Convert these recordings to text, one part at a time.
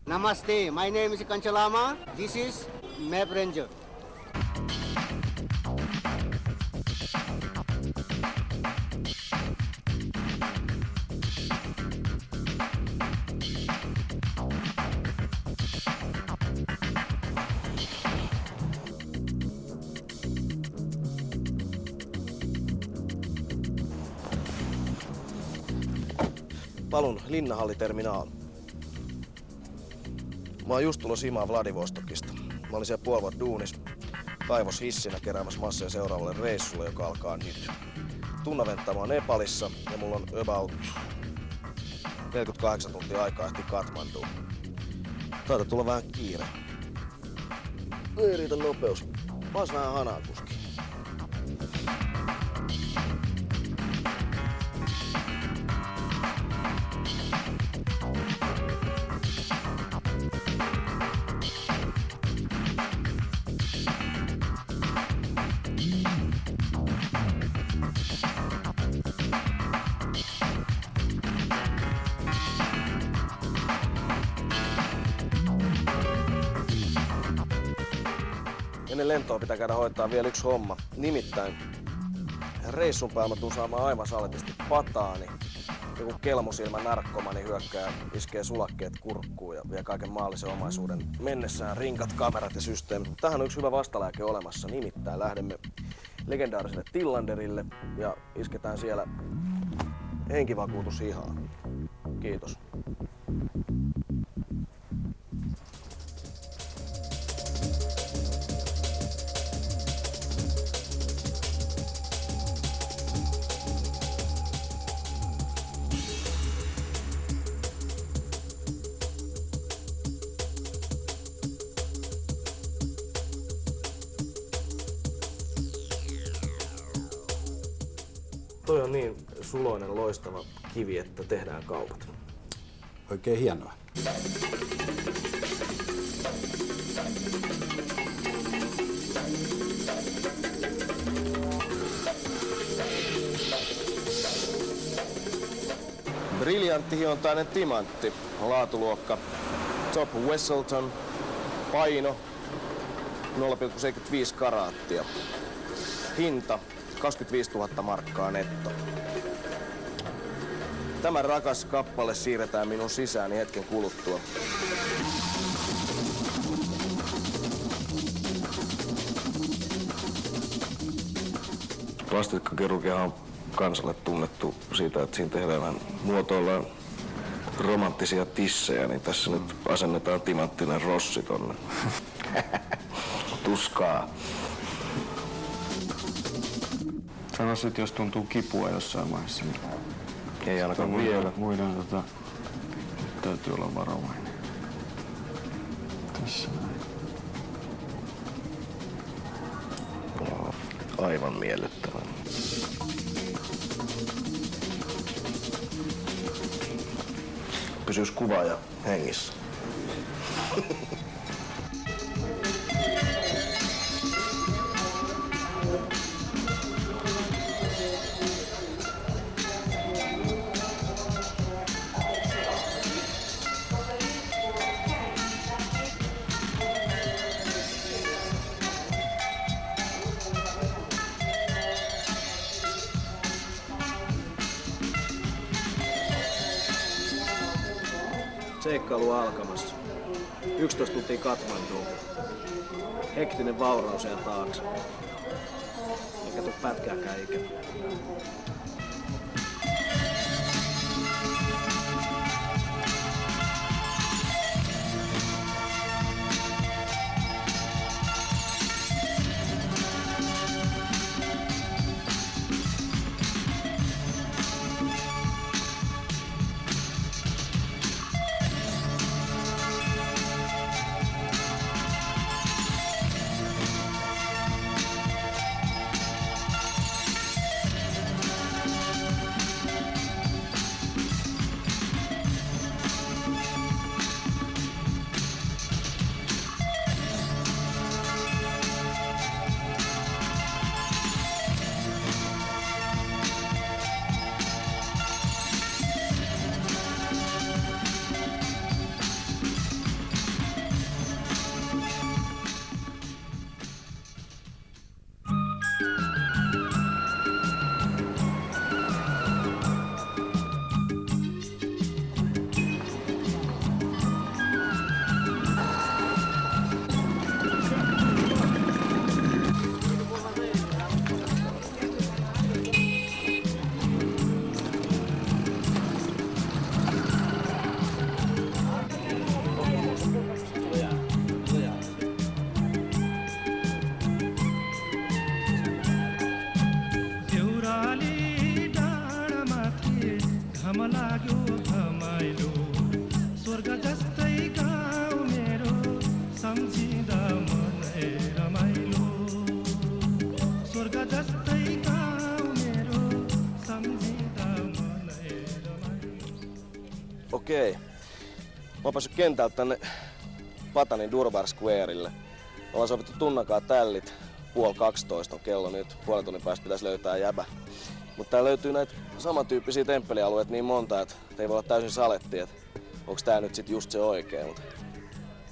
Namaste, my name is Kanchalama. This is Map Ranger. Palun linnahalliterminaali. Mä oon just tullut himaan Vladivostokista. Mä olin siellä puoli vuotta duunis, kaivoshissinä keräämässä masseja seuraavalle reissulle, joka alkaa nyt. Tunnaventta mä oon Nepalissa ja mulla on about 48 tuntia aikaa ehti Katmanduun. Taitaa tulla vähän kiire. Ei riitä nopeus. Paas vähän hanaa kuski. Ennen lentoa pitää käydä hoitaa vielä yksi homma. Nimittäin reissun päällä mä tuun saamaan aivan saletisti pataani. Joku kelmusilmä narkkomani hyökkää, iskee sulakkeet kurkkuun ja vie kaiken maallisen omaisuuden mennessään, rinkat, kamerat ja systeemit. Tähän on yksi hyvä vastalääke olemassa. Nimittäin lähdemme legendaariselle Tillanderille ja isketään siellä henkivakuutus hihaan. Kiitos. Toi on niin suloinen, loistava kivi, että tehdään kaupat. Oikein hienoa. Briljantti hiontainen timantti, laatuluokka Top Wesselton, paino 0,75 karaattia, hinta 25 000 markkaa netto. Tämä rakas kappale siirretään minun sisääni hetken kuluttua. Plastiikkakirurgia on kansalle tunnettu siitä, että siinä tehdään muotoillaan romanttisia tissejä, niin tässä nyt asennetaan timanttinen rossi tonne. Tuskaa. Sano sit, jos tuntuu kipua jossain vaiheessa. Ei ainakaan vielä. Voidaan täytyy olla varovainen. Tässä näin. Joo, aivan miellyttävää. Pysyis kuvaaja hengissä. Seikkailu alkamassa. 11 tuntia Katmanduun. Hektinen vauraus ja taakse. Eikä tuu pätkääkään ikinä. छम लाग्यो घमाइलो स्वर्ग जस्तै गाउँ मेरो सम्झिँदा मनै रमाइलो स्वर्ग जस्तै गाउँ मेरो सम्झिँदा मनै रमाइलो. Okei. Mä oon päässyt kentältä tänne Patanin Durbar Squarelle. Ollaan sovittu Tunnakaa tällit. 11:30 on kello nyt. Puolen tunnin päästä pitäisi löytää jäbä. Mutta täällä löytyy näitä samantyyppisiä temppelialueita niin monta, että ei voi olla täysin saletti, että onks tää nyt sit just se oikee. Mutta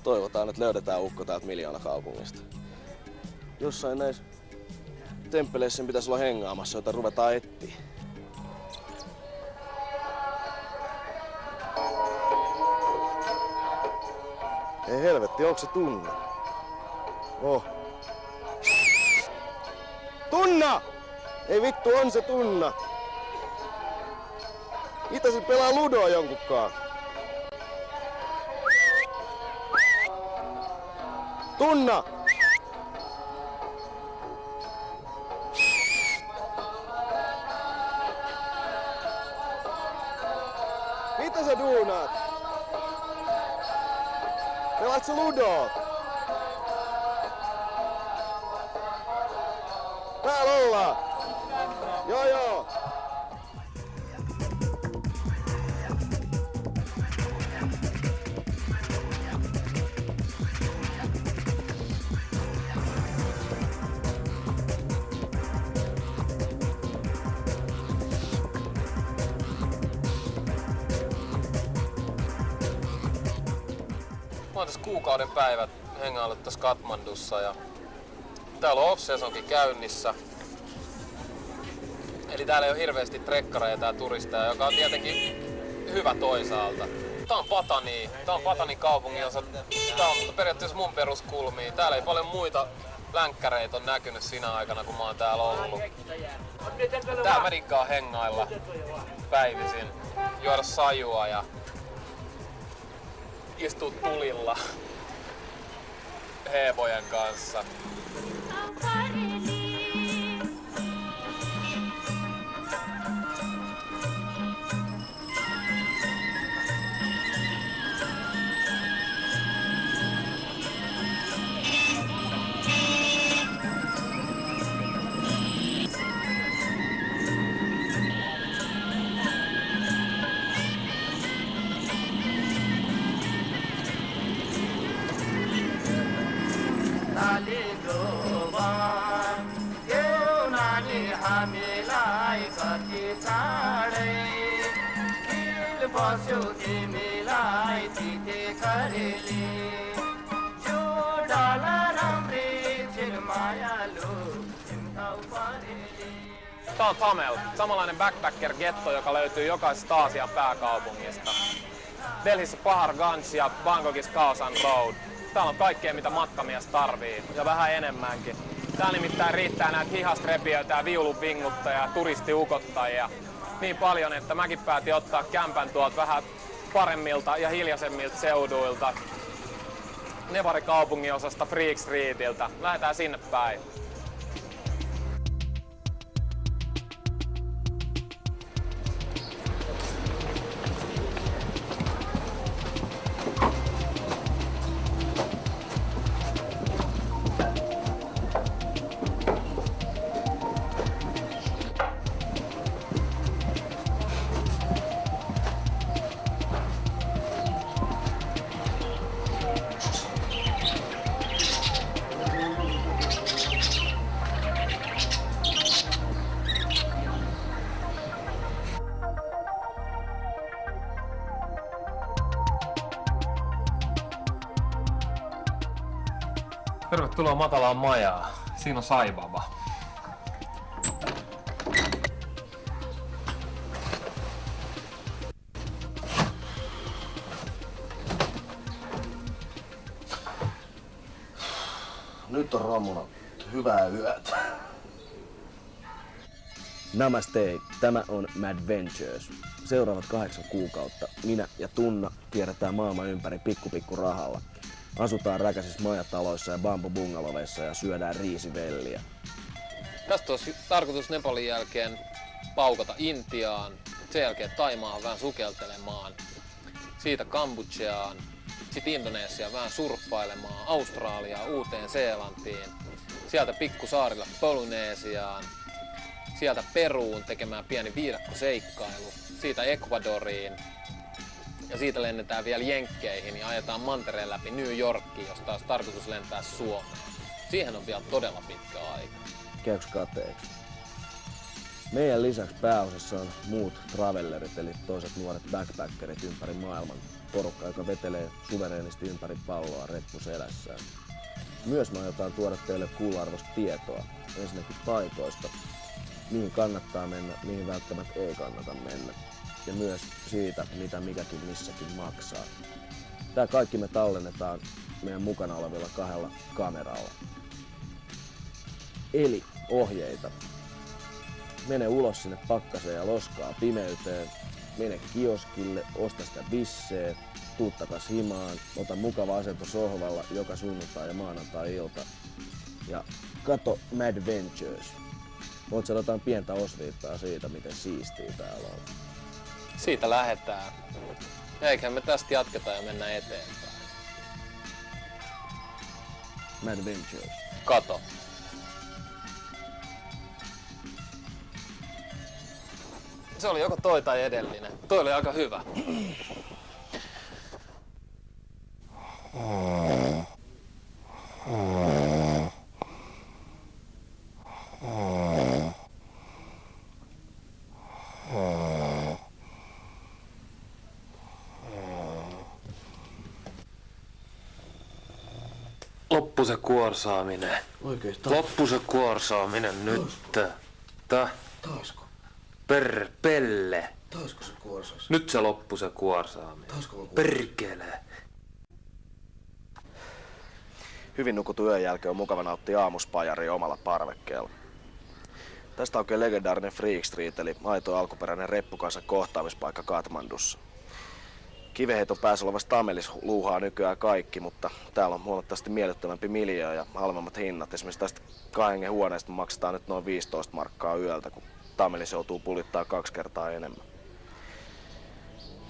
toivotaan, että löydetään ukko täältä miljoonakaupungista. Jossain näissä temppeleissä pitäisi olla hengaamassa, jota ruvetaan etsiä. Ei helvetti, onko se Tunna? Oh. Tunna! Ei vittu, on se Tunna! Mitä se pelaa ludoa jonkunkaan? Tunna! Mitä sä duunaat? Pelaat sä ludoa? Täällä ollaan! Joo joo! Mä oon tässä kuukauden päivät hengaillut tässä Katmandussa ja täällä on off-sesonkin käynnissä. Eli täällä ei ole hirveästi trekkareita ja turisteja, joka on tietenkin hyvä toisaalta. Tää on Patani. Tää on Patanin kaupunginosa. Tää on periaatteessa mun peruskulmia. Täällä ei paljon muita länkkäreitä on näkynyt siinä aikana, kun mä oon täällä ollut. Täällä mä diggaan hengailla päivisin, juoda sajua ja istua tulilla hevojen kanssa. Tää on Tamel, samanlainen backpacker-getto, joka löytyy jokaisesta Aasian pääkaupungista. Delhissä Paharganj ja Bangkokissa Khao San Road. Täällä on kaikkea, mitä matkamies tarvii, ja vähän enemmänkin. Täällä nimittäin riittää näitä hihastrepiöitä ja viulun vinguttajia ja turistiukottajia niin paljon, että mäkin päätin ottaa kämpän tuolta vähän paremmilta ja hiljaisemmilta seuduilta. Nevari kaupungin osasta Freak Streetiltä. Lähdetään sinne päin. Tervetuloa Matalaan majaan. Siinä on Saibaba. Nyt on Ramuna. Hyvää yötä. Namaste, tämä on Madventures. Seuraavat 8 kuukautta minä ja Tunna kierretään maailman ympäri pikku rahalla. Asutaan räkäisissä majataloissa ja bambubungaloveissa ja syödään riisivelliä. Tästä olisi tarkoitus Nepalin jälkeen paukata Intiaan, Sen jälkeen Taimaahan vähän sukeltelemaan. Siitä Kambodžaan. Sitten Indonesiaan vähän surffailemaan. Australiaan, Uuteen-Seelantiin. Sieltä pikkusaarille Polynesiaan. Sieltä Peruun tekemään pieni viidakkoseikkailu. Siitä Ecuadoriin. Ja siitä lennetään vielä Jenkkeihin ja ajetaan mantereen läpi New Yorkiin, josta olisi tarkoitus lentää Suomeen. Siihen on vielä todella pitkä aika. Käykö kateeksi? Meidän lisäksi pääosassa on muut travellerit, eli toiset nuoret backpackerit ympäri maailman. Porukka, joka vetelee suvereenisti ympäri palloa reppu selässään. Myös me aiotaan tuoda teille kuulla-arvoista tietoa. Ensinnäkin paikoista, mihin kannattaa mennä, mihin välttämättä ei kannata mennä. Ja myös siitä, mitä mikäkin missäkin maksaa. Tää kaikki me tallennetaan meidän mukana olevilla 2 kameralla. Eli ohjeita. Mene ulos sinne pakkaseen ja loskaa pimeyteen. Mene kioskille, osta sitä bissee, tuu takas himaan, ota mukava asento sohvalla joka sunnuntai ja maanantai-ilta. Ja kato Mad Ventures. Voit saada jotain pientä osviittaa siitä, miten siistiä täällä on. Siitä lähdetään. Eiköhän me tästä jatketa ja mennä eteenpäin. Mad Ventures. Kato. Se oli joko toi tai edellinen. Toi oli aika hyvä. Loppu se kuorsaaminen. Oikeastaan. Loppu se kuorsaaminen nyt. Taasko? Pelle. Taasko se kuorsas? Nyt se loppu se kuorsaaminen. Taasko Perkele. Hyvin nukutun yön jälkeen on mukava nauttia aamuspajaria omalla parvekkeella. Tästä onkin legendaarinen Freak Street, eli aito alkuperäinen reppukansan kohtaamispaikka Katmandussa. Kiveheiton päässä olevassa Tamelis luuhaa nykyään kaikki, mutta täällä on huomattavasti miellyttävämpi miljöö ja halvemmat hinnat. Esimerkiksi tästä 2 hengen huoneesta maksetaan nyt noin 15 markkaa yöltä, kun Tamelis joutuu pulittaa 2 kertaa enemmän.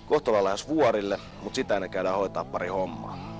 Kohta ollaan lähes vuorille, mutta sitä ennen käydään hoitaa pari hommaa.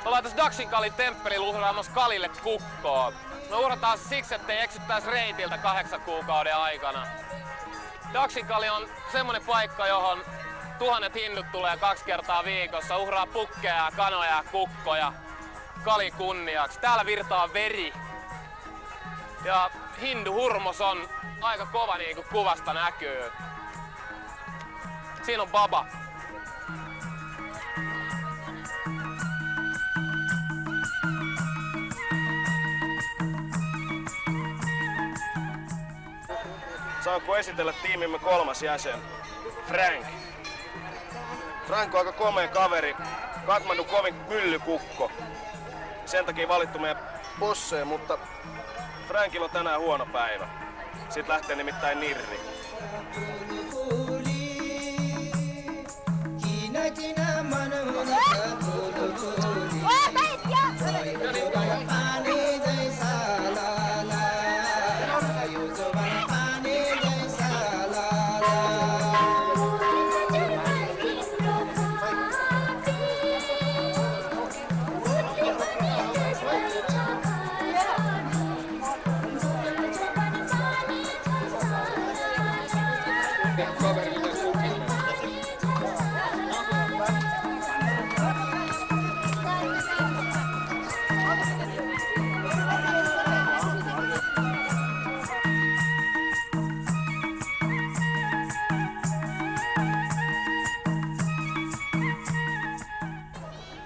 Ollaan tässä Dakshinkalin temppelin uhraamassa Kalille kukkoa. Me uhrataan siksi, ettei eksyttäisi reitiltä 8 kuukauden aikana. Dakshinkali on semmonen paikka, johon 1000 hinnut tulee 2 kertaa viikossa. Uhraa pukkeja, kanoja ja kukkoja Kalin kunniaksi. Täällä virtaa veri. Ja hindu-hurmos on aika kova, niin kuin kuvasta näkyy. Siinä on baba. Saanko esitellä tiimimme 3. jäsen, Frank. Frank on aika komea kaveri, Katmandun kovin myllykukko. Sen takia valittu meidän bosseen, mutta Frankilla on tänään huono päivä. Siitä lähtee nimittäin nirri.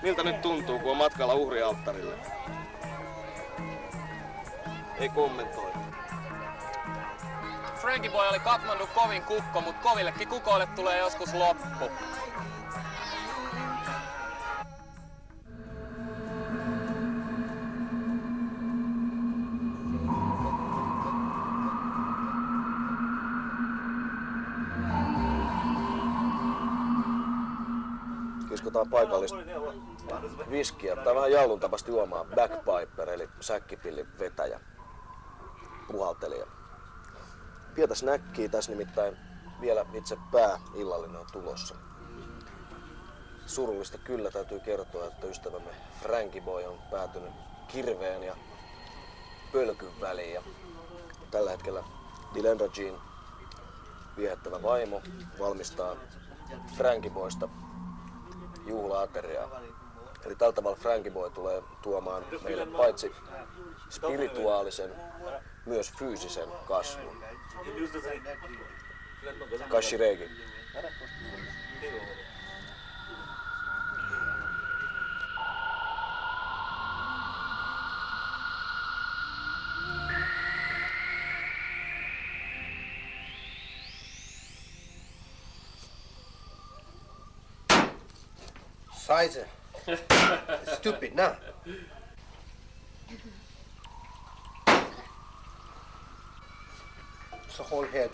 Miltä nyt tuntuu, kun on matkalla uhrialttarille? Ei kommentoi. Frankie Boy oli Katmandu kovin kukko, mut kovillekin kukoille tulee joskus loppu. Kiskotaan paikallista viskiä. Tää on vähän jallun tapasta juomaa. Backpiper eli säkkipillin vetäjä. Puhaltelija. Pientä snäkkiä tässä nimittäin vielä itse pääillallinen on tulossa. Surullista kyllä täytyy kertoa, että ystävämme Frankie Boy on päätynyt kirveen ja pölkyn väliin. Ja tällä hetkellä Dylan Rajin viehättävä vaimo valmistaa Frankie Boysta juhla-ateriaa. Eli tällä tavalla Frankie Boy tulee tuomaan meille paitsi spirituaalisen, myös fyysisen kasvun. Kashiregi. Size. Stupid, nah. It's a whole head.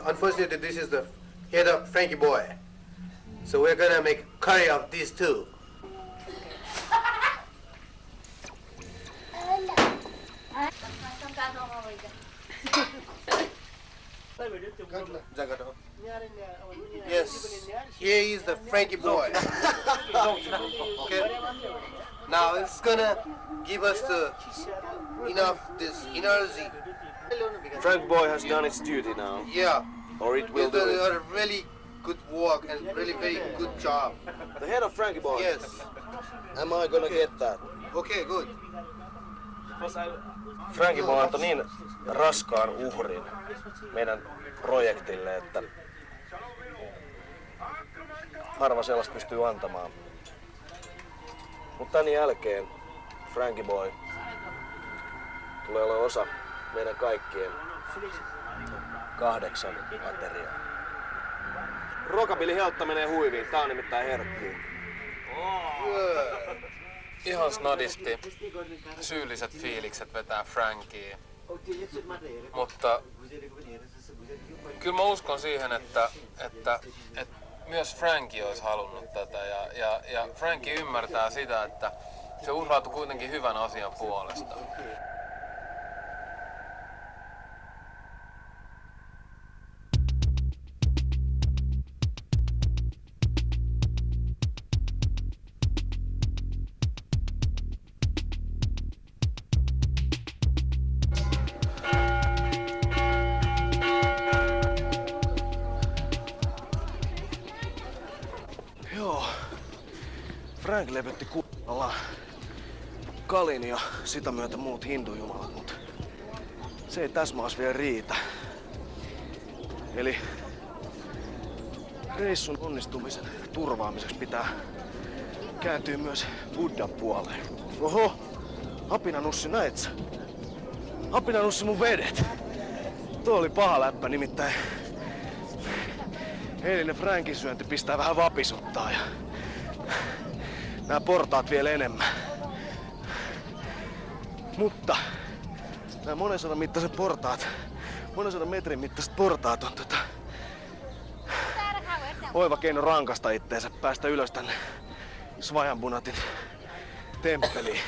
Unfortunately, this is the head of Frankie Boy. So we're gonna make curry of these two. Yes, here is the Frankie Boy. Okay. Now it's gonna give us enough this energy. Frankie Boy has done its duty now. Yeah. Or it will It's do a it. really good work and really very good job. The head of Frankie Boy. Yes. Am I gonna get that? Okay, good. Frankie Boy antoi niin raskaan uhrin meidän projektille, että harva sellaista pystyy antamaan. Mutta tämän jälkeen Frankie Boy tulee olla osa meidän kaikkien 8 ateriaa. Rockabilly Heltta menee huiviin, tää on nimittäin herkkuu. Ihan snadisti syylliset fiilikset vetää Frankie. Mutta kyllä mä uskon siihen, että myös Frankie olisi halunnut tätä ja Frankie ymmärtää sitä, että se uhrautui kuitenkin hyvän asian puolesta. Joo, Frank levytti kunnalla Kalin ja sitä myötä muut hindujumalat, mutta se ei tässä maassa vielä riitä. Eli reissun onnistumisen turvaamiseksi pitää kääntyä myös Buddhan puoleen. Oho, Apinanussi, näet sä? Apinanussi, mun vedet. Tuo oli paha läppä, nimittäin eilinen Frankin syönti pistää vähän vapisuttaa ja nämä portaat vielä enemmän. Mutta nämä monen sadan mittaiset portaat monen sadan metrin mittaiset portaat on oiva keino rankasta itteensä, päästä ylös tänne Swayambhunatin temppeliin.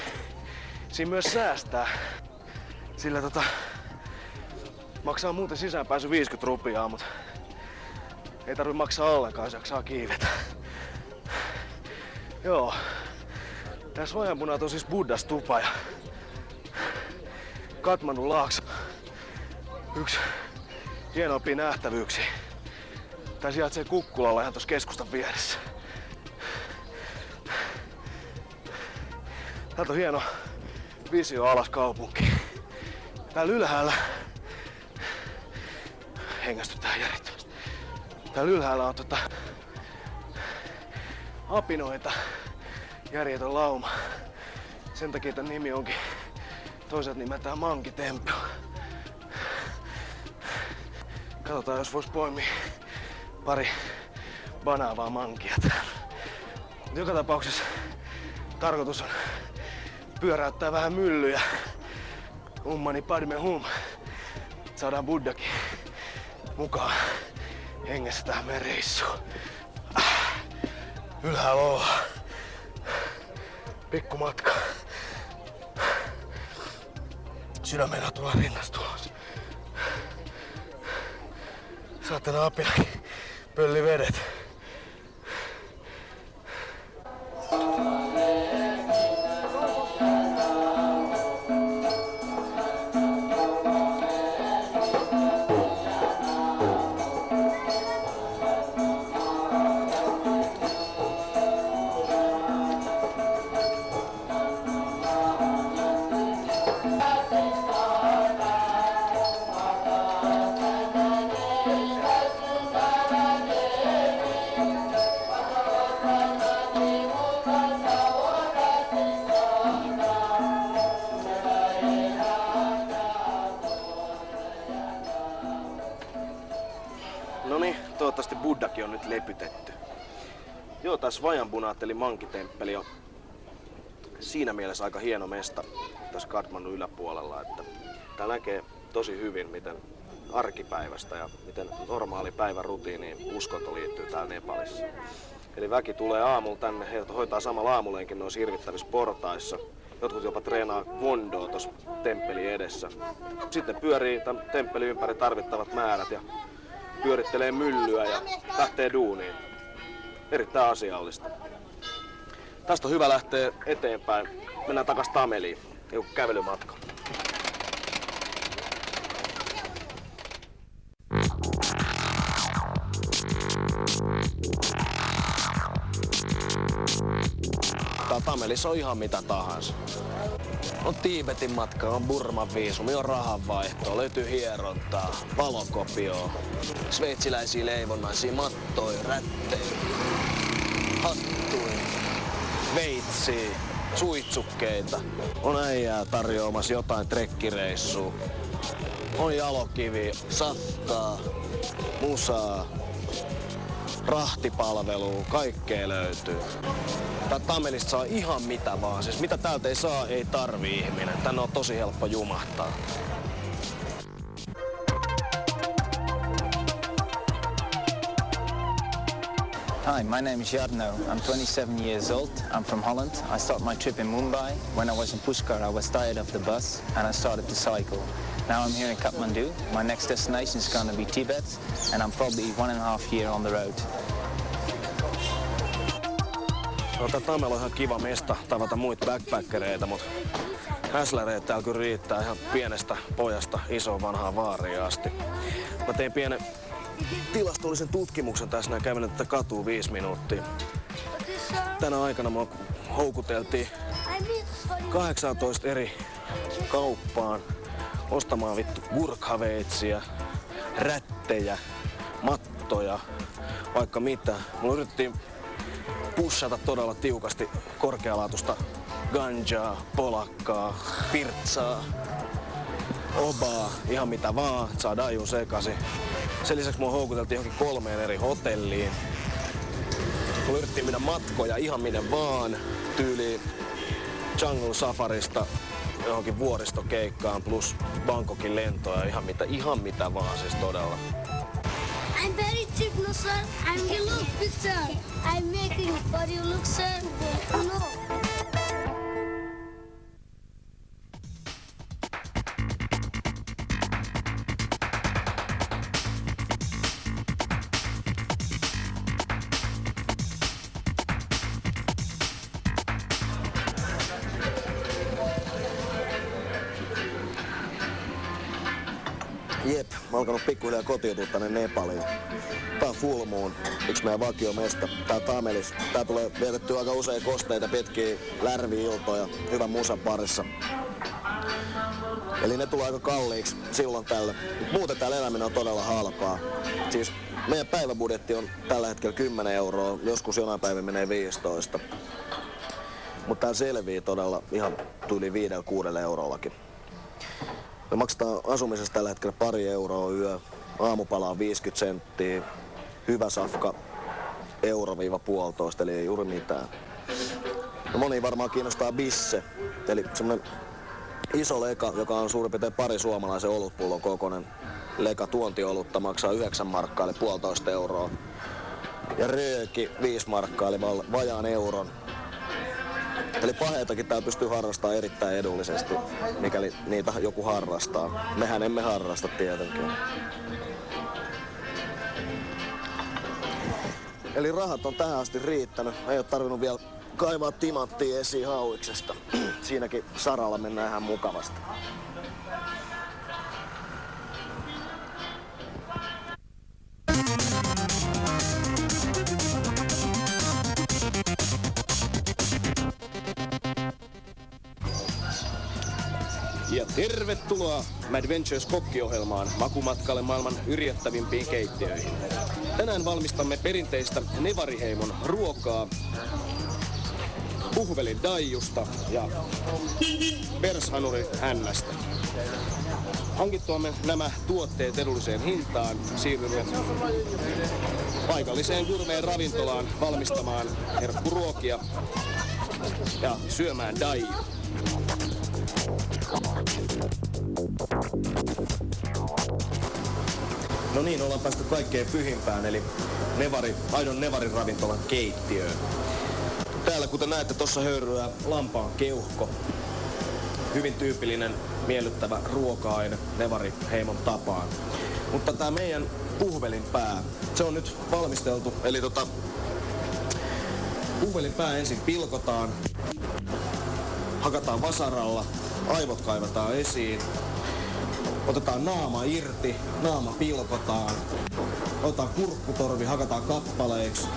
Siinä myös säästää, sillä maksaa muuten sisäänpääsy 50 rupiaa, mutta ei tarvi maksaa ollenkaan, jos jaksaa kiivetä. Joo, tää Swayambhunat on siis Buddha-stupa ja Katmandun laakso. Yksi hienoimpia nähtävyyksiä. Tää sijaitsee Kukkulalla ihan tuossa keskustan vieressä. Täältä on hieno visio alas kaupunkiin. Täällä ylhäällä hengästytään järjettömästi. Täällä ylhäällä on apinoita, järjetön lauma. Sen takia tän nimi onkin toisaalta nimeltään Monkey Temple. Katsotaan, jos vois poimia pari banaavaa mankia täällä. Joka tapauksessa tarkoitus on pyöräyttää vähän myllyjä. Ummani Padme Hum. Saadaan Buddhakin mukaan hengessä tähän meidän reissuun. Ylhäällä ollaan. Pikku matka. Sydämellä tulla rinnastulos. Saatana apinakin pölli vedet. Noniin, toivottavasti Buddhakin on nyt lepytetty. Joo, tää Swayambhunat eli Monkey-temppeli on siinä mielessä aika hieno mesta tässä Kathmandun yläpuolella, että tää näkee tosi hyvin, miten arkipäivästä ja miten normaali päivän rutiiniin uskonto liittyy täällä Nepalissa. Eli väki tulee aamulla tänne, he hoitaa samalla aamulenkin noissa hirvittävissä portaissa. Jotkut jopa treenaa wondoa tuossa temppelin edessä. Sitten pyörii tämän temppelin ympäri tarvittavat määrät ja pyörittelee myllyä ja lähtee duuniin. Erittäin asiallista. Tästä on hyvä lähteä eteenpäin. Mennään takas Tameliin. Joku kävelymatka. Tamelissa on ihan mitä tahansa. On Tiibetin matka, on Burman viisumi, on rahanvaihtoa, löytyy hierontaa, valokopioa, sveitsiläisiä leivonnaisia, mattoja, rättejä, hattuja, veitsiä, suitsukkeita. On äijää tarjoamassa jotain trekkireissua. On jalokivi, safkaa, musaa, rahtipalvelua, kaikkea löytyy. Tää Tamelista saa ihan mitä vaan. Siis mitä täältä ei saa, ei tarvii ihminen. Tänne on tosi helppo jumahtaa. Hi, my name is Jarno. I'm 27 years old. I'm from Holland. I started my trip in Mumbai. When I was in Pushkar, I was tired of the bus and I started to cycle. Now I'm here in Kathmandu. My next destination is going to be Tibet and I'm probably 1.5 years on the road. Tamel on ihan kiva mesta tavata muita backpackereita, mutta häsläreitä täällä kyllä riittää ihan pienestä pojasta isoon vanhaan vaariin asti. Mä tein pienen tilastollisen tutkimuksen tässä näin, kävelin tätä katua 5 minuuttia. Tänä aikana mua houkuteltiin 18 eri kauppaan ostamaan vittu gurkhaveitsiä, rättejä, mattoja, vaikka mitä. Mulla yritettiin pushata todella tiukasti korkealaatuista ganjaa, polakkaa, pirtsaa, obaa, ihan mitä vaan, että saa dajun sekaisin. Sen lisäksi mua houkuteltiin johonkin 3 eri hotelliin. Mulla yritettiin mennä matkoja ihan minne vaan, tyyliin Jungle Safarista johonkin vuoristokeikkaan plus Bangkokin lentoja, ihan mitä vaan siis todella. I'm very cheap, no sir. I'm the look picture. I'm making for you look, sir. No. Jep, mä oon alkanut pikkuhiljaa kotiutua tänne Nepaliin. Tää on Full Moon, yksi meidän vakiomesta. Tää on Tamelis. Tää tulee vietettyä aika usein kosteita, pitkiä lärvi-iltoja hyvän musan parissa. Eli ne tulee aika kalliiksi silloin tällöin. Muuten täällä eläminen on todella halpaa. Siis meidän päiväbudjetti on tällä hetkellä 10 €, joskus jonain päivin menee 15. Mutta tää selvii todella ihan tyyli 5-6 eurollakin. Me maksetaan asumisesta tällä hetkellä 2 € yö, aamupala on 50 senttiä, hyvä safka 1–1,5 €, eli ei juuri mitään. No moni varmaan kiinnostaa bisse, eli semmonen iso leka, joka on suurin piirtein pari suomalaisen olutpullon kokoinen leka tuontiolutta, maksaa 9 markkaa, eli 1,5 €. Ja rööki 5 markkaa, eli vajaan euron. Eli paheitakin täällä pystyy harrastamaan erittäin edullisesti, mikäli niitä joku harrastaa. Mehän emme harrasta tietenkin. Eli rahat on tähän asti riittänyt. Ei ole tarvinnut vielä kaivaa timanttia esiin hauiksesta. Siinäkin saralla mennään ihan mukavasti. Ja tervetuloa Madventures kokkiohjelmaan makumatkalle maailman yrjettävimpiin keittiöihin. Tänään valmistamme perinteistä Nevariheimon ruokaa puhvelin daijusta ja pershanuri hännästä. Hankittuamme nämä tuotteet edulliseen hintaan siirrymme paikalliseen gourmet ravintolaan valmistamaan herkkuruokia ja syömään daiju. No niin, ollaan päästy kaikkein pyhimpään, eli aidon Nevarin ravintolan keittiöön. Täällä, kuten näette, tossa höyryää lampaan keuhko. Hyvin tyypillinen, miellyttävä ruoka-aine Nevari-heimon tapaan. Mutta tää meidän puhvelinpää, se on nyt valmisteltu, eli puhvelinpää ensin pilkotaan, hakataan vasaralla, aivot kaivataan esiin. Otetaan naama irti, naama pilkotaan, otetaan kurkkutorvi, hakataan kappaleiksi,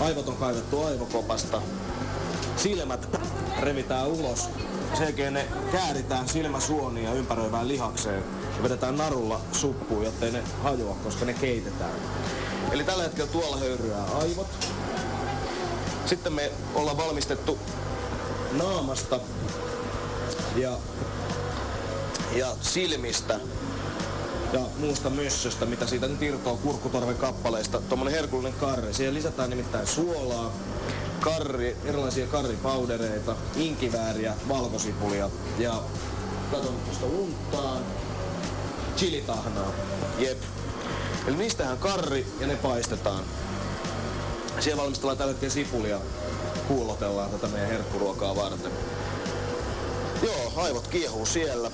aivot on kaivettu aivokopasta, silmät revitään ulos, sen jälkeen ne kääritään silmäsuoniin ja ympäröivään lihakseen ja vedetään narulla suppuun, jottei ne hajoa, koska ne keitetään. Eli tällä hetkellä tuolla höyryää aivot. Sitten me ollaan valmistettu naamasta ja silmistä ja muusta mössöstä, mitä siitä nyt irtoaa kurkkutorven kappaleista, tommonen herkullinen karri. Siihen lisätään nimittäin suolaa, erilaisia karripaudereita, inkivääriä, valkosipulia ja katon tuosta unttaan, chilitahnaa. Jep. Eli niistähän karri ja ne paistetaan. Siellä valmistellaan tällä hetkellä sipulia, kuulotellaan tätä meidän herkkuruokaa varten. Joo, aivot kiehuu siellä.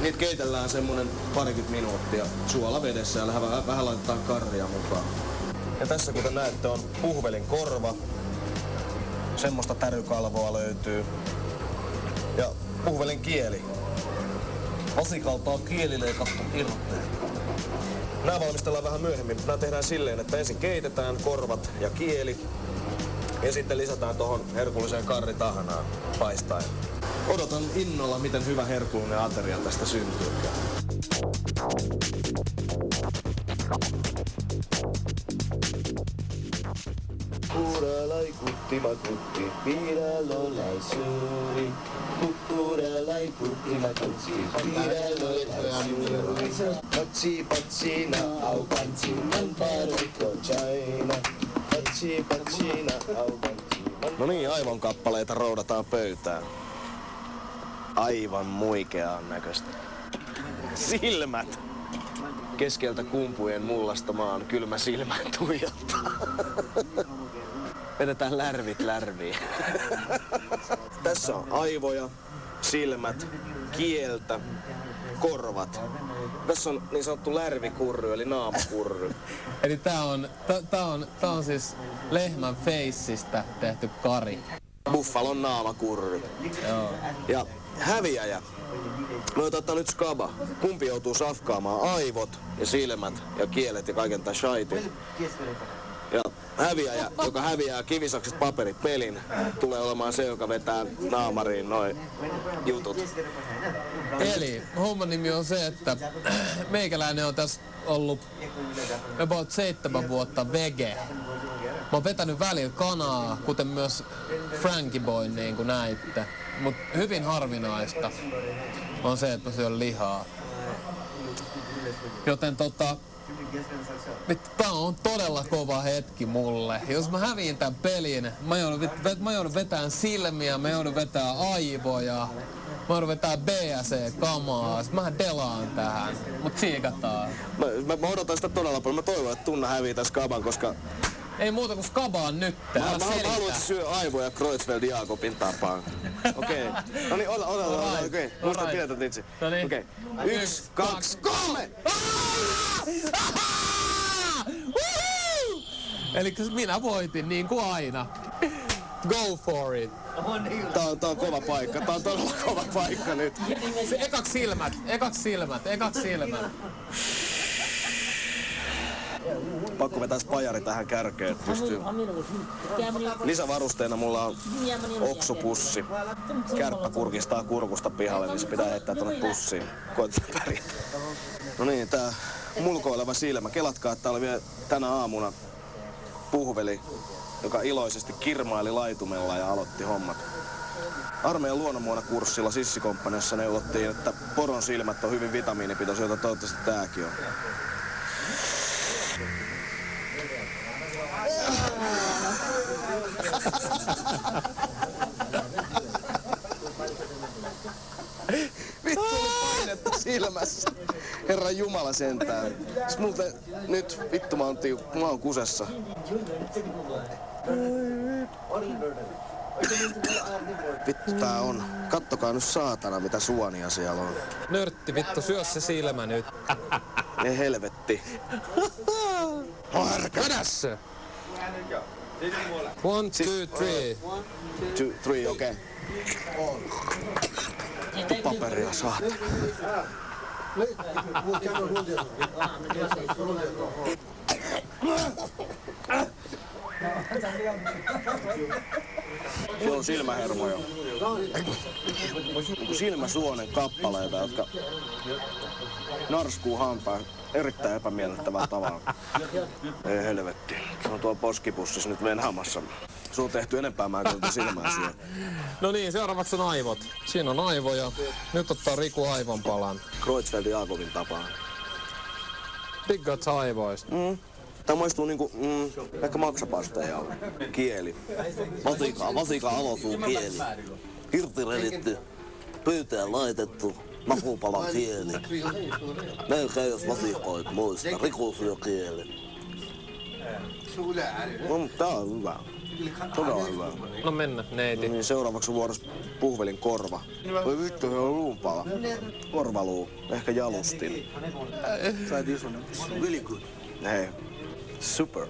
Niitä keitellään semmonen 20 minuuttia suolavedessä ja vähän laitetaan karria mukaan. Ja tässä kuten näette on puhvelin korva. Semmoista tärykalvoa löytyy. Ja puhvelin kieli. Vasikalta on kieli leikattu irrotteen. Nämä valmistellaan vähän myöhemmin, mutta nämä tehdään silleen, että ensin keitetään korvat ja kieli. Ja sitten lisätään tohon herkulliseen karritahnaan paistaen. Odotan innolla, miten hyvä herkullinen ateria tästä syntyykään. Kukuralai kutti makutti, piiralolai suuri. Kukuralai kutti makutti, piiralolai suuri. Patsi patsina, au patsi man parikko chaina. Patsi patsina, au patsi man. No niin, aivonkappaleita roudataan pöytään. Aivan muikean näköistä. Silmät! Keskeltä kumpujen mullastamaan kylmä silmän tuijottaa. Vedetään lärvit lärviin. Tässä on aivoja, silmät, kieltä, korvat. Tässä on niin sanottu lärvikurry eli naamakurry. Eli tää on siis lehmän feissistä tehty kari. Buffalon naamakurry. Joo. Ja häviäjä. Me otetaan nyt skaba. Kumpi joutuu safkaamaan aivot ja silmät ja kielet ja kaiken tää shaitin. Ja häviäjä, joka häviää kivisakset paperit pelin, tulee olemaan se, joka vetää naamariin noin jutut. Eli homman nimi on se, että meikäläinen on tässä ollut about 7 vuotta vege. Mä oon vetänyt välillä kanaa, kuten myös Frankie Boy, niin kuin näitte. Mut hyvin harvinaista on se, että mä syön lihaa. Joten tää on todella kova hetki mulle. Jos mä häviin tän pelin, mä joudun vetämään silmiä, mä joudun vetämään aivoja, mä joudun vetämään BSC-kamaa, sit mähän delaan tähän, mut siikataan. Mä odotan sitä todella paljon. Mä toivon, että Tunna hävii tässä skaban, koska... Ei muuta kuin skabaa nyt. Mä haluan, että syö aivoja Kreutzfeldt Jakobin tapaan. Okei. No niin, ota. Okei. Muista pidetään itse. Okei. 1, 2, 3! Eli minä voitin niin kuin aina. Go for it. Tää on kova paikka. Tää on todella kova paikka nyt. Ekaks silmät. Pakko vetää pajari tähän kärkeen, että pystyy. Lisävarusteena mulla on oksupussi. Kärppä kurkistaa kurkusta pihalle, niin se pitää heittää tonne pussiin. Koitetaan pärjätä. No niin, tää mulkoileva silmä. Kelatkaa, että tää oli vielä tänä aamuna puhveli, joka iloisesti kirmaili laitumella ja aloitti hommat. Armeijan luonnonmuonakurssilla Sissikomppaniassa neuvottiin, että poron silmät on hyvin vitamiinipitoisia, jota toivottavasti tääkin on. Vittu oli painetta silmässä. Herran Jumala sentään. Muuten nyt vittu mä oon kusessa. Vittu tää on. Kattokaa nyt saatana mitä suonia siellä on. Nörtti vittu, syö se silmä nyt. Ne helvetti. Kädässä! 1, 2, 3. 3, okei. Vittu paperia saatana. Se on silmähermoja. Silmäsuonen kappaleita, jotka narskuu hampaan erittäin epämiellyttävällä tavalla. Ei helvetti. Se on tuo poskipussissa nyt venhaamassa. Se on tehty enempää mä kuin silmää syö. No niin, seuraavaksi on aivot. Siinä on aivoja. Nyt ottaa Riku aivonpalan. Kreutzfeldt Jakobin tapaan. Diggaat sä aivoista? Tää maistuu niinku ehkä maksapasteja. Kieli. Vasikan avosuu kieli. Irti reditty. Pöytään laitettu. Makupalan kieli. Melkein jos vasikoit muista. Riku syö kieli. Tää on hyvä. Todella hyvä. No mennä, neiti. Niin seuraavaksi vuorossa puhvelin korva. Voi vittu, se on luunpala. Korvaluu. Ehkä jalustin. Try this one. Really good. Hei. Super.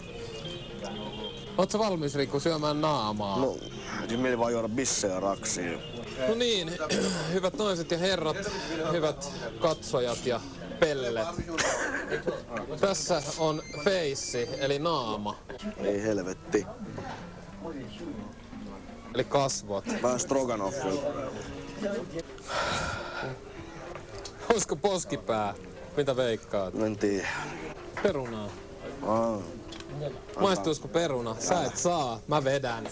Oot sä valmis, Riku, syömään naamaa? No, mieli vaan juoda bissejä raksiin. No niin, hyvät naiset ja herrat, hyvät katsojat ja pellet. Tässä on feissi, eli naama. Ei helvetti. Eli kasvot. Vähän stroganoffia. Olisiko poskipää? Mitä veikkaat? En tiedä. Perunaa. Maistuisiko peruna? Sä et saa, mä vedän.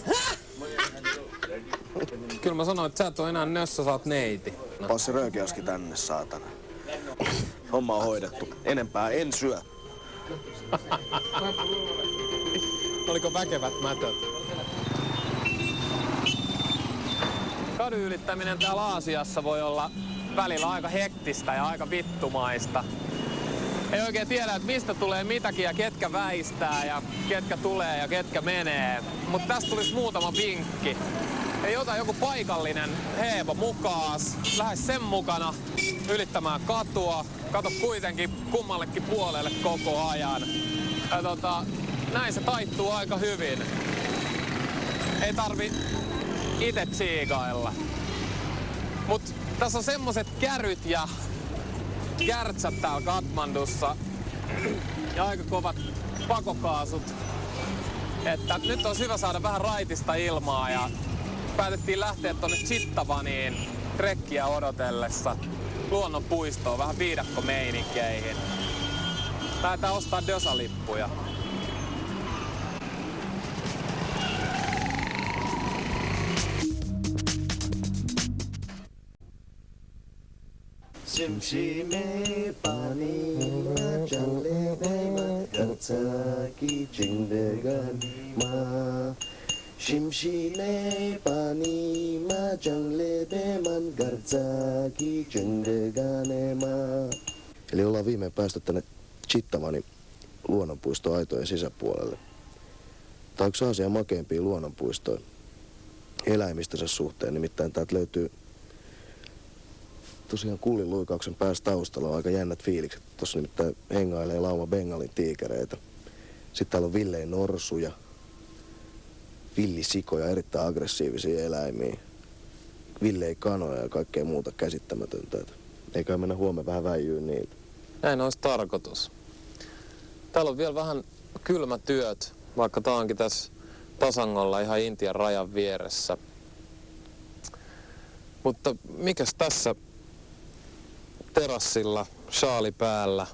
Kyllä mä sanoin, että sä et oo enää nössä, sä oot neiti. Passi röökiäski tänne, saatana. Homma on hoidettu. Enempää en syö. Oliko väkevät mätöt? kadun ylittäminen täällä Aasiassa voi olla välillä aika hektistä ja aika vittumaista. Ei oikein tiedä, että mistä tulee mitäkin ja ketkä väistää ja ketkä tulee ja ketkä menee. Mutta tästä tulisi muutama vinkki. Ei ota joku paikallinen heevo mukaas, lähde sen mukana ylittämään katua. Kato kuitenkin kummallekin puolelle koko ajan. Ja näin se taittuu aika hyvin. Ei tarvi itse tsiikailla. Mut tässä on semmoset käryt ja kärtsät täällä Katmandussa ja aika kovat pakokaasut, että nyt on hyvä saada vähän raitista ilmaa ja päätettiin lähteä tonne Chittavaniin trekkiä odotellessa luonnonpuistoon vähän viidakkomeininkeihin. Lähdetään ostaa Dösa-lippuja. Simsi me pani ma jangle ma katsaki jindegan ma Simsi me pani ma jangle man gartsaki jindegan ma. Eli ollaan viimein päästy tänne Chittavanin luonnonpuiston aitojen sisäpuolelle. Tää on yksi Aasian makeimpia luonnonpuistoja eläimistönsä suhteen, nimittäin täältä löytyy tosiaan kullin luikauksen päässä taustalla on aika jännät fiilikset. Tuossa nimittäin hengailee lauma bengalin tiikereitä. Sitten täällä on villein norsuja, villisikoja, erittäin aggressiivisia eläimiä, villei kanoja ja kaikkea muuta käsittämätöntä. Eiköhän mennä huomenna vähän väijyyn niitä. Näin olisi tarkoitus. Täällä on vielä vähän kylmätyöt, vaikka tää onkin tässä Tasangolla ihan Intian rajan vieressä. Mutta mikäs tässä terassilla, shaali päällä,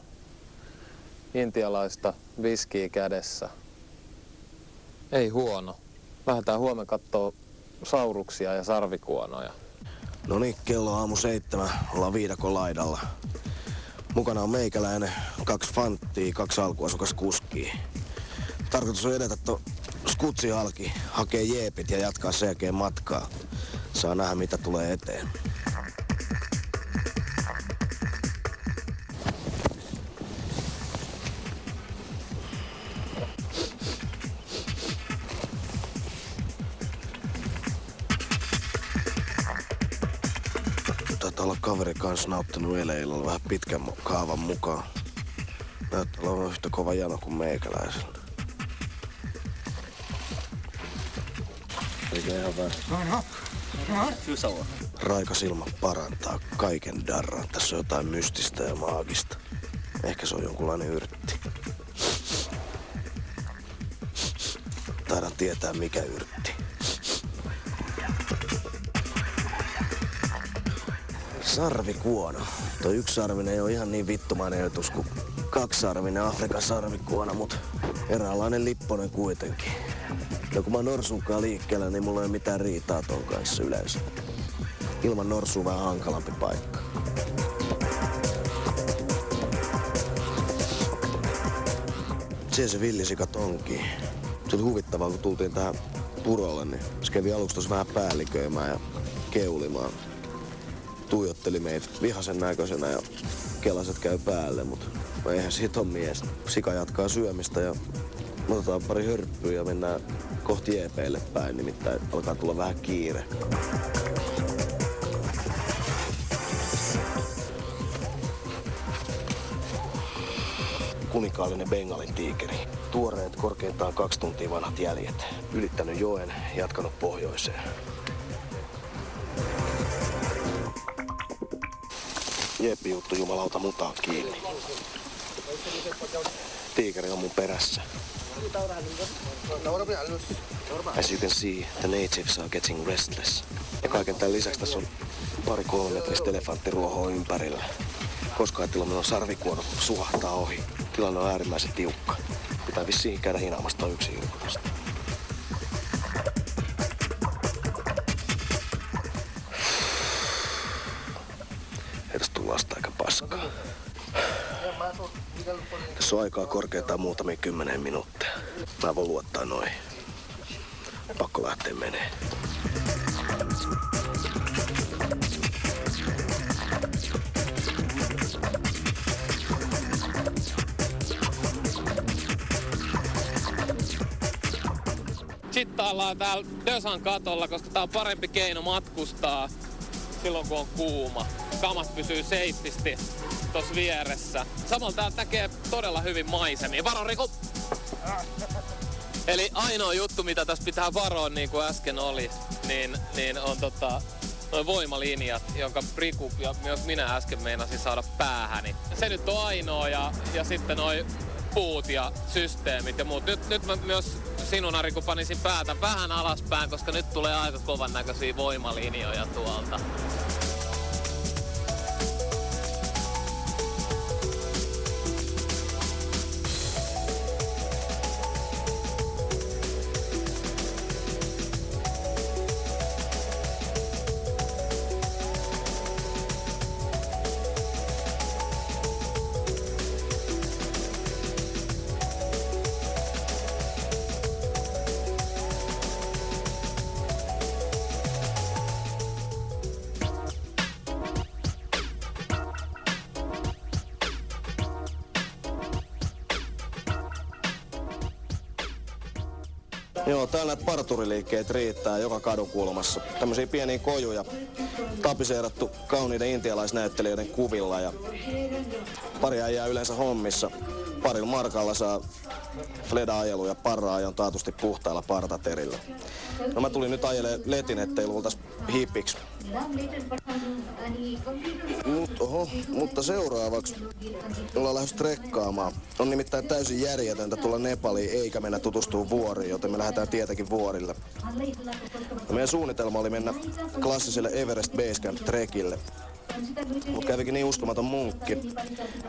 intialaista viskiä kädessä. Ei huono. Lähdetään huomenna kattoo sauruksia ja sarvikuonoja. No niin, kello on aamu 7, ollaan viidakon laidalla. Mukana on meikäläinen, 2 fanttia, 2 alkuasukas kuskia. Tarkoitus on edetä skutsi halki, hakee jeepit ja jatkaa sen jälkeen matkaa. Saa nähdä mitä tulee eteen. Taitaa olla kaveri kanssa nauttinut eilen illalla vähän pitkän kaavan mukaan. Näyttää olevan yhtä kova jano kuin meikäläisellä. Eikä ihan vähän. Raikas ilma parantaa kaiken darran. Tässä on jotain mystistä ja maagista. Ehkä se on jonkunlainen yrtti. Taidan tietää mikä yrtti. Sarvikuono. Tuo yksisarvinen ei ole ihan niin vittumainen ajatus kuin kaksisarvinen Afrikan sarvikuono, mutta eräänlainen lipponen kuitenkin. Ja kun mä oon norsunkaan liikkeellä, niin mulla ei ole mitään riitaa ton kanssa yleensä. Ilman norsua vähän hankalampi paikka. Siellä se villisikat onkin. Se oli huvittavaa, kun tultiin tähän purolle, niin se kävi aluksi tossa vähän päälliköimään ja keulimaan. Tuijotteli meitä vihasen näköisenä ja kelaset käy päälle, mutta eihän siitä ole mies. Sika jatkaa syömistä ja otetaan pari hörppyä ja mennään kohti jeepeille päin, nimittäin alkaa tulla vähän kiire. Kuninkaallinen bengalin tiikeri. Tuoreet korkeintaan 2 tuntia vanhat jäljet. Ylittänyt joen, jatkanut pohjoiseen. Jeppi juttu jumalauta mutaan kiinni. Tiikeri on mun perässä. As you can see, the natives are getting restless. Ja kaiken tämän lisäksi tässä on 2-3 metristä elefanttiruohoa ympärillä. Koskaan tilanne sarvikuono suhahtaa ohi. Tilanne on äärimmäisen tiukka. Pitää vissiin käydä hinaamasta yksi ilmoitusta. Edes tullasta aika paskaa. Tässä on aikaa korkeintaan muutamia 10 minuuttia. Mä voin luottaa noihin. Pakko lähteä menee. chittaillaan täällä Dösan katolla, koska tää on parempi keino matkustaa silloin kun on kuuma. Kamat pysyy seiftisti tossa vieressä. Samalla tää tekee todella hyvin maisemia. Varo Riku! Eli ainoa juttu mitä tässä pitää varoa niin kuin äsken oli, niin on noi voimalinjat, jonka Riku ja myös minä äsken meinasin saada päähäni. Se nyt on ainoa ja sitten noi puut ja systeemit ja muut. Nyt mä myös sinun Ari, kun panisin päätä vähän alaspäin, koska nyt tulee aika kovan näköisiä voimalinjoja tuolta. Joo, täällä näitä parturiliikkeet riittää joka kadunkulmassa. Tämmöisiä pieniä kojuja, tapiseerattu kauniiden intialaisnäyttelijöiden kuvilla ja pari äijää yleensä hommissa. Parilla markalla saa fleda-ajelu ja parra-ajon taatusti puhtailla partaterillä. No mä tulin nyt ajelemaan letin, ettei luultais hippiksi. Mutta seuraavaksi ollaan lähdössä trekkaamaan. On nimittäin täysin järjetöntä tulla Nepaliin eikä mennä tutustua vuoriin, joten me lähdetään tietenkin vuorille. Ja meidän suunnitelma oli mennä klassiselle Everest Base Camp trekille. Mut kävikin niin uskomaton munkki,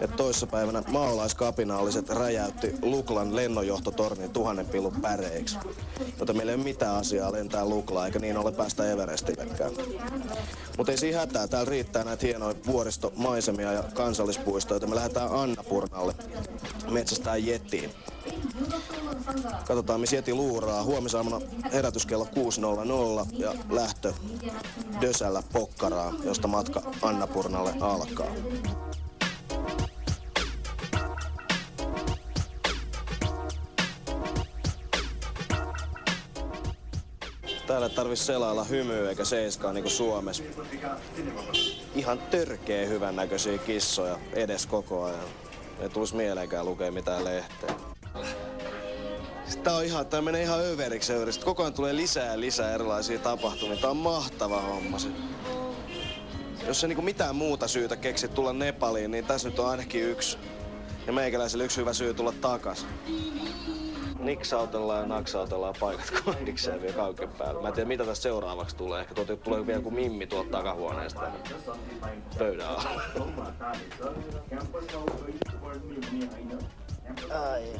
että toissapäivänä maalaiskapinaalliset räjäytti Luklan lennonjohtotornin 1000 pilun päreiksi. Joten meillä ei ole mitään asiaa lentää Luklaan, eikä niin ole päästä Everestillekään. Mutta ei siinä hätää, täällä riittää näitä hienoja vuoristomaisemia ja kansallispuistoja, joten me lähdetään Annapurnalle metsästään jetiin. Katsotaan, missä jeti luuraa. Huomisaamuna herätyskello 6.00 ja lähtö Dösällä Pokkaraan, josta matka Annapurnalle alkaa. Täällä ei tarvitse selailla hymyä eikä seiskaa niinku Suomessa. Ihan törkeä hyvän näköisiä kissoja edes koko ajan. Ei tulisi mieleenkään lukea mitään lehteä. Tää menee ihan överiksi. Koko ajan tulee lisää erilaisia tapahtumia. Tää on mahtava homma. Jos ei niinku mitään muuta syytä keksi tulla Nepaliin, niin tässä nyt on ainakin yksi. Ja meikäläisellä yksi hyvä syy tulla takas. Niksautellaan ja naksautellaan paikat kondikseen vielä kauken päälle. Mä en tiedä mitä tästä seuraavaksi tulee. Ehkä tulee vielä joku mimmi tuolta takahuoneesta pöydän alla. Ai.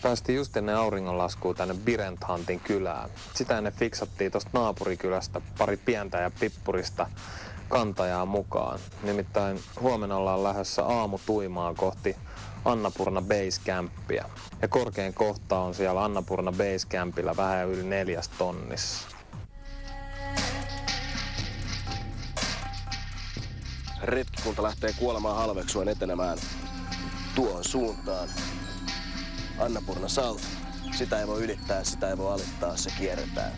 Päästiin just ennen auringonlaskua tänne Birenthantin kylään. Sitä ennen fiksattiin tosta naapurikylästä pari pientä ja pippurista kantajaa mukaan. Nimittäin huomenna ollaan lähdössä aamutuimaa kohti Annapurna Base Campia. Ja korkein kohta on siellä Annapurna Base Campilla vähän yli 4 tonnissa. Retkikunta lähtee kuolemaan halveksuen etenemään tuohon suuntaan. Annapurna South. Sitä ei voi ylittää, sitä ei voi alittaa, se kierretään.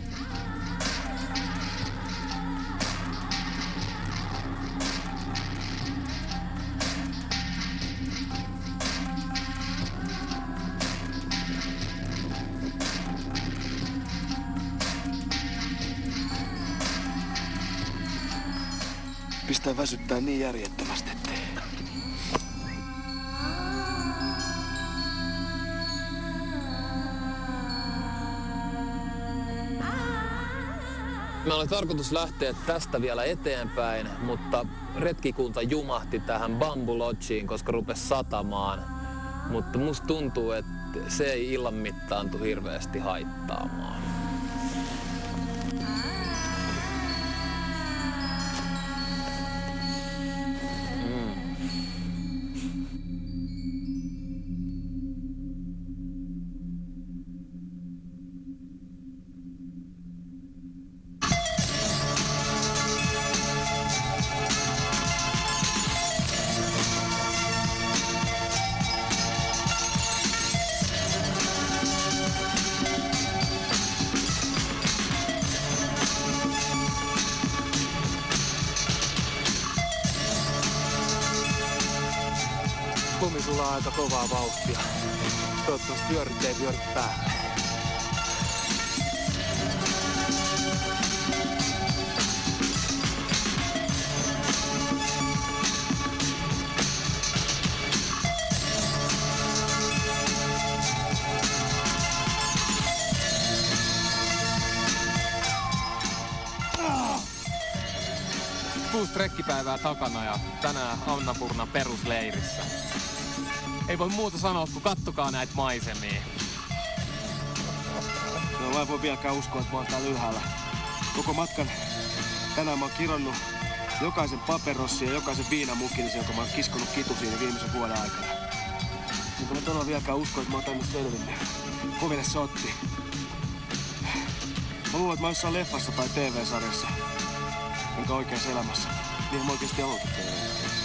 Pistää väsyttää niin järjettömästi, ettei. Me oli tarkoitus lähteä tästä vielä eteenpäin, mutta retkikunta jumahti tähän Bamboo Lodgeen, koska rupesi satamaan. Mutta musta tuntuu, että se ei illan mittaan tule hirveästi haittaamaan. Lumi sulaa aika kovaa vauhtia. Toivottavasti vyöryt ei vyöry päälle. Kuusi trekkipäivää takana ja tänään Annapurnan perusleirissä. Ei voi muuta sanoa, kun kattokaa näitä maisemia. No mä en voi vieläkään uskoa, että mä oon täällä ylhäällä. Koko matkan tänään mä oon kironnut jokaisen paperossin ja jokaisen viinamukillisen, jonka mä oon kiskonut kitusiin viimeisen vuoden aikana. Enkä mä todella vieläkään usko, että mä oon tänne selvinnyt. Koville sotti. Mä luulen, että mä oon jossain leffassa tai TV-sarjassa. Enkä oikeassa elämässä. Niin mä oikeesti oonkin TV-sarjassa.